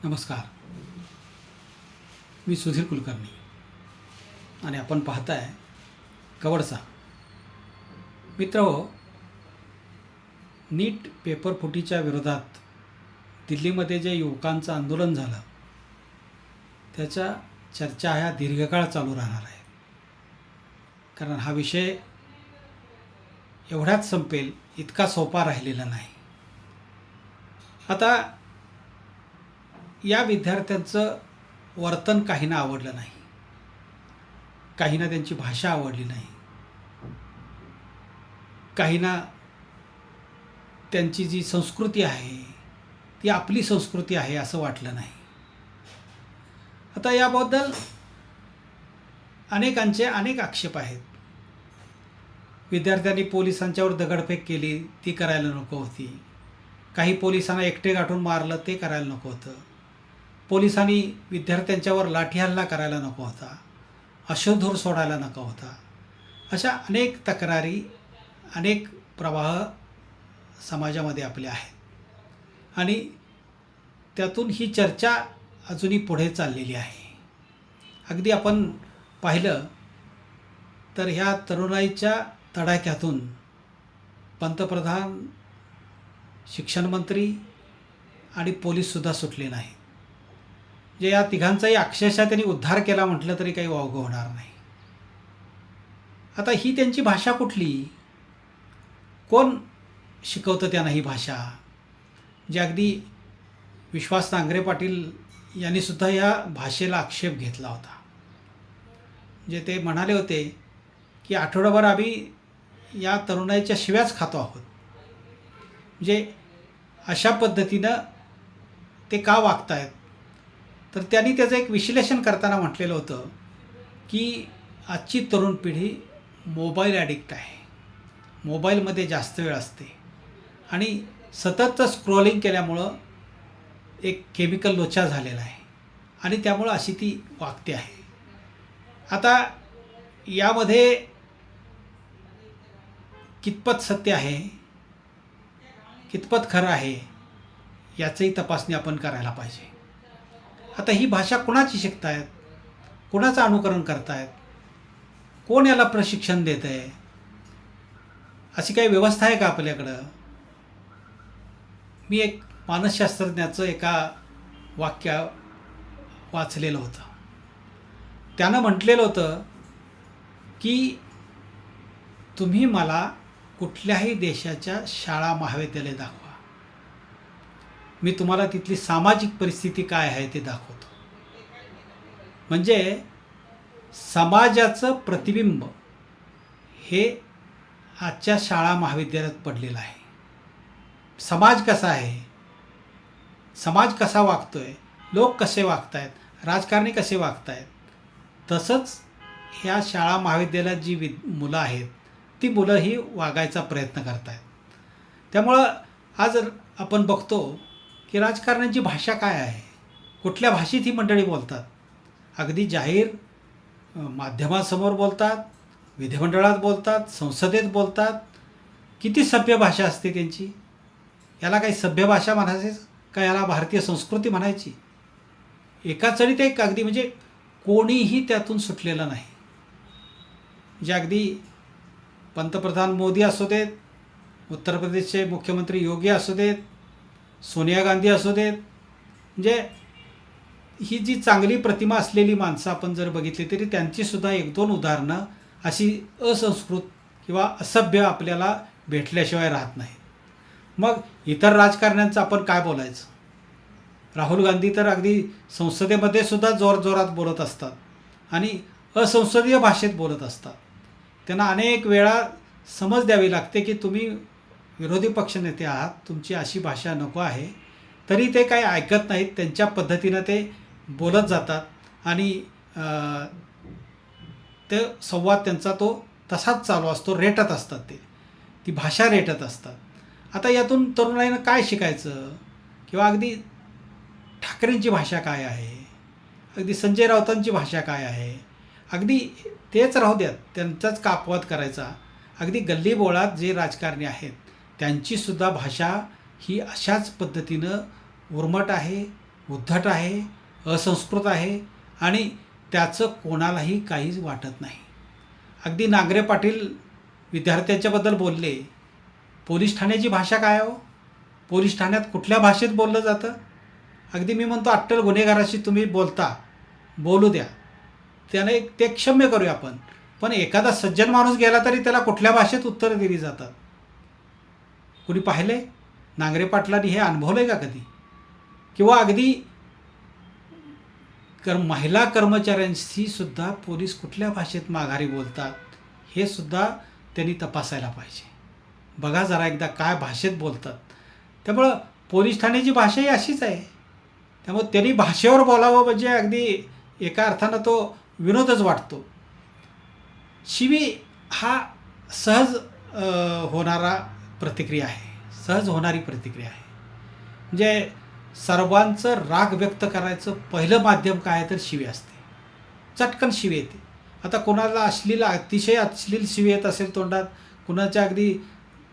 नमस्कार. मी सुधीर कुलकर्णी आणि आपण पाहताय कवडसा. मित्रहो, नीट पेपर फुटीच्या विरोधात दिल्लीमध्ये जे युवकांचं आंदोलन झालं त्याच्या चर्चा ह्या दीर्घकाळ चालू राहणार आहे. कारण हा विषय एवढ्याच संपेल इतका सोपा राहिलेला नाही. आता या विद्यार्थ्यांचं वर्तन काहींना आवडलं नाही, काहींना त्यांची भाषा आवडली नाही, काहींना त्यांची जी संस्कृती आहे ती आपली संस्कृती आहे असं वाटलं नाही. आता याबद्दल अनेकांचे अनेक आक्षेप आहेत. विद्यार्थ्यांनी पोलिसांच्यावर दगडफेक केली, ती करायला नको होती. काही पोलिसांना एकटे गाठून मारलं, ते करायला नको होतं. पोलिसांनी विद्यार्थ्यांच्यावर लाठीहल्ला करायला नको होता, अश्रूधूर सोडायला नको होता. अशा अनेक तक्रारी, अनेक प्रवाह समाजामध्ये आपले आहेत आणि त्यातून ही चर्चा अजूनही पुढे चाललेली आहे. अगदी आपण पाहिलं तर ह्या तरुणाईच्या तडाख्यातून पंतप्रधान, शिक्षणमंत्री आणि पोलीससुद्धा सुटले नाहीत. जे या तिघांचाही अक्षरशः त्यांनी उद्धार केला म्हटलं तरी काही वावगं होणार नाही. आता ही त्यांची भाषा कुठली? कोण शिकवतं त्यांना ही भाषा? जे अगदी विश्वास नांगरे पाटील यांनीसुद्धा या भाषेला आक्षेप घेतला होता. जे ते म्हणाले होते की आठवडाभर आम्ही या तरुणाईच्या शिव्याच खातो आहोत. म्हणजे अशा पद्धतीनं ते का वागतायत? तर त्यांनी त्याचं एक विश्लेषण करताना म्हटलेलं होतं की आजची तरुण पिढी मोबाईल ॲडिक्ट आहे, मोबाईलमध्ये जास्त वेळ असते आणि सततचं स्क्रोलिंग केल्यामुळं एक केमिकल लोचा झालेला आहे आणि त्यामुळं अशी ती वागते आहे. आता यामध्ये कितपत सत्य आहे, कितपत खरं आहे याचंही तपासणी आपण करायला पाहिजे. आता ही भाषा कोणाची शिकतायत, कोणाचं अनुकरण करतायत, कोण याला प्रशिक्षण देत आहे? अशी काही व्यवस्था आहे का आपल्याकडं? मी एक मानसशास्त्रज्ञाचं एका वाक्य वाचलेलं होतं. त्यानं म्हटलेलं होतं की तुम्ही मला कुठल्याही देशाच्या शाळा महाविद्यालय दाखवा, मी तुम्हाला तिथली सामाजिक परिस्थिती काय आहे ते दाखवतो. म्हणजे समाजाचं प्रतिबिंब हे आजच्या शाळा महाविद्यालयात पडलेलं आहे. समाज कसा आहे, समाज कसा वागतोय, लोक कसे वागत आहेत, राजकारणी कसे वागत आहेत, तसंच ह्या शाळा महाविद्यालयात जी मुलं आहेत ती मुलंही वागायचा प्रयत्न करत आहेत. त्यामुळं आज आपण बघतो की राजकारण्यांची भाषा काय आहे, कुठल्या भाषेत ही मंडळी बोलतात. अगदी जाहीर माध्यमांसमोर बोलतात, विधिमंडळात बोलतात, संसदेत बोलतात. किती सभ्य भाषा असते त्यांची. याला काही सभ्य भाषा म्हणायची का, याला भारतीय संस्कृती म्हणायची? एका चढीत एक अगदी म्हणजे कोणीही त्यातून सुटलेलं नाही. जे अगदी पंतप्रधान मोदी असू देत, उत्तर प्रदेशचे मुख्यमंत्री योगी असू देत, सोनिया गांधी असू देत, म्हणजे ही जी चांगली प्रतिमा असलेली माणसं आपण जर बघितली तरी त्यांचीसुद्धा एक दोन उदाहरणं अशी असंस्कृत किंवा असभ्य आपल्याला भेटल्याशिवाय राहत नाही. मग इतर राजकारण्यांचं आपण काय बोलायचं? राहुल गांधी तर अगदी संसदेमध्ये सुद्धा जोरजोरात बोलत असतात आणि असंसदीय भाषेत बोलत असतात. त्यांना अनेक वेळा समज द्यावी लागते की तुम्ही विरोधी पक्षनेते आहात, तुमची अशी भाषा नको आहे. तरी ते काही ऐकत नाहीत, त्यांच्या पद्धतीनं ते बोलत जातात आणि ते संवाद त्यांचा तो तसाच चालू असतो, रेटत असतात, ती भाषा रेटत असतात. आता यातून तरुणाईनं काय शिकायचं? किंवा अगदी ठाकरेंची भाषा काय आहे, अगदी संजय राऊतांची भाषा काय आहे, अगदी तेच राहू द्यात, त्यांचाच का अपवाद करायचा. अगदी गल्लीबोळात जे राजकारणी आहेत त्यांचीसुद्धा भाषा ही अशाच पद्धतीनं उर्मट आहे, उद्धट आहे, असंस्कृत आहे आणि त्याचं कोणालाही काहीच वाटत नाही. अगदी नांगरे पाटील विद्यार्थ्यांच्याबद्दल बोलले. पोलीस ठाण्याची भाषा काय हो? पोलीस ठाण्यात कुठल्या भाषेत बोललं जातं? अगदी मी म्हणतो अट्टल गुन्हेगाराशी तुम्ही बोलू द्या, त्याने ते क्षम्य करूया आपण. पण एखादा सज्जन माणूस गेला तरी त्याला कुठल्या भाषेत उत्तरं दिली जातात? कुणी पाहिले? नांगरे पाटलांनी हे अनुभवलं आहे का कधी? किंवा अगदी महिला कर्मचाऱ्यांशी सुद्धा पोलीस कुठल्या भाषेत माघारी बोलतात हे सुद्धा त्यांनी तपासायला पाहिजे. बघा जरा एकदा काय भाषेत बोलतात. त्यामुळं पोलीस ठाण्याची भाषा ही अशीच आहे. त्यामुळे त्यांनी भाषेवर बोलावं म्हणजे अगदी एका अर्थानं तो विनोदच वाटतो. शिवी हा सहज होणारा प्रतिक्रिया आहे, सहज होणारी प्रतिक्रिया आहे. म्हणजे सर्वांचं राग व्यक्त करायचं पहिलं माध्यम काय आहे तर शिवी असते. चटकन शिवी येते. आता कोणाला अतिशय अश्लील शिवी येत असेल तोंडात, कुणाच्या अगदी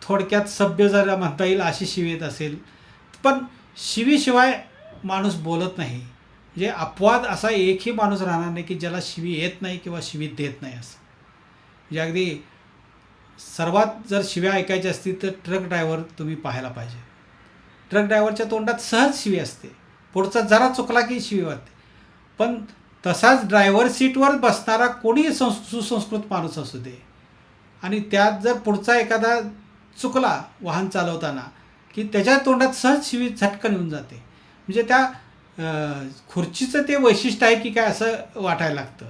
थोडक्यात सभ्य जरा म्हणता येईल अशी शिवी येत असेल, पण शिवीशिवाय माणूस बोलत नाही. म्हणजे अपवाद असा एकही माणूस राहणार नाही की ज्याला शिवी येत नाही किंवा शिवी देत नाही असं. म्हणजे अगदी सर्वात जर शिव्या ऐकायच्या असतील तर ट्रक ड्रायव्हर तुम्ही पाहायला पाहिजे. ट्रक ड्रायव्हरच्या तोंडात सहज शिवी असते, पुढचा जरा चुकला की शिवी वाटते. पण तसाच ड्रायव्हर सीटवर बसणारा कोणी सुसंस्कृत माणूस असू दे आणि त्यात जर पुढचा एखादा चुकला वाहन चालवताना की त्याच्या तोंडात सहज शिवी झटकन येऊन जाते. म्हणजे त्या खुर्चीचं ते वैशिष्ट्य आहे की काय असं वाटायला लागतं.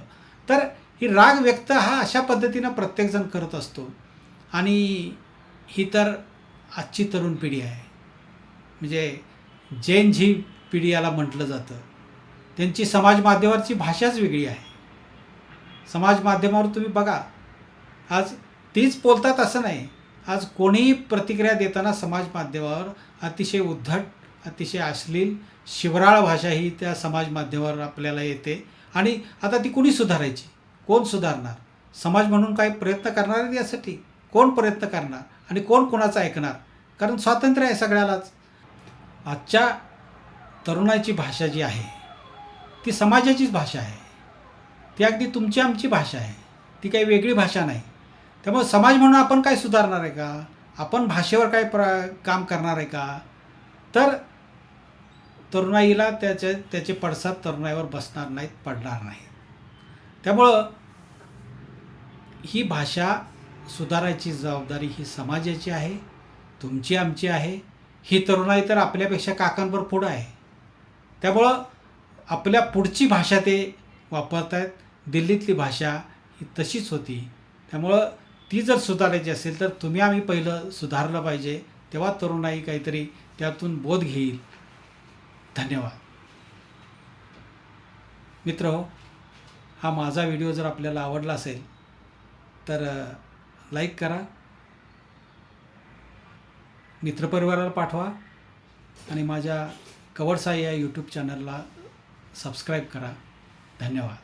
तर ही राग व्यक्त हा अशा पद्धतीनं प्रत्येकजण करत असतो. आणि ही तर आजची तरुण पिढी आहे. म्हणजे जेन झी पिढी याला म्हटलं जातं. त्यांची समाज माध्यमावरची भाषाच वेगळी आहे. समाज माध्यमावर तुम्ही बघा, आज तीच बोलतात असं नाही. आज कोणीही प्रतिक्रिया देताना समाज माध्यमावर अतिशय उद्धट, अतिशय अश्लील, शिवराळ भाषा ही त्या समाज माध्यमावर आपल्याला येते. आणि आता ती कुणी सुधारायची? कोण सुधारणार? समाज म्हणून काही प्रयत्न करणार आहे यासाठी? कोण प्रयत्न करणार आणि कोण कोणाचं ऐकणार? कारण स्वातंत्र्य आहे सगळ्यालाच. आजच्या तरुणाची भाषा जी आहे ती समाजाचीच भाषा आहे. ती अगदी तुमची आमची भाषा आहे, ती काही वेगळी भाषा नाही. त्यामुळे समाज म्हणून आपण काय सुधारणार आहे का? आपण भाषेवर काय काम करणार आहे का? तर तरुणाईला त्याचे पडसाद तरुणाईवर बसणार नाहीत, पडणार नाहीत. त्यामुळं ही भाषा सुधारायची जबाबदारी ही समाजाची आहे, तुमची आमची आहे. ही तरुणाई तर आपल्यापेक्षा काकांवर पुढं आहे. त्यामुळं आपल्या पुढची भाषा ते वापरत आहेत. दिल्लीतली भाषा ही तशीच होती. त्यामुळं ती जर सुधारायची असेल तर तुम्ही आम्ही पहिलं सुधारलं पाहिजे, तेव्हा तरुणाई काहीतरी त्यातून बोध घेईल. धन्यवाद मित्रहो. हा माझा व्हिडिओ जर आपल्याला आवडला असेल तर लाईक करा, मित्रपरिवाराला पाठवा आणि माझ्या कवडसाई या यूट्यूब चॅनलला सबस्क्राईब करा. धन्यवाद.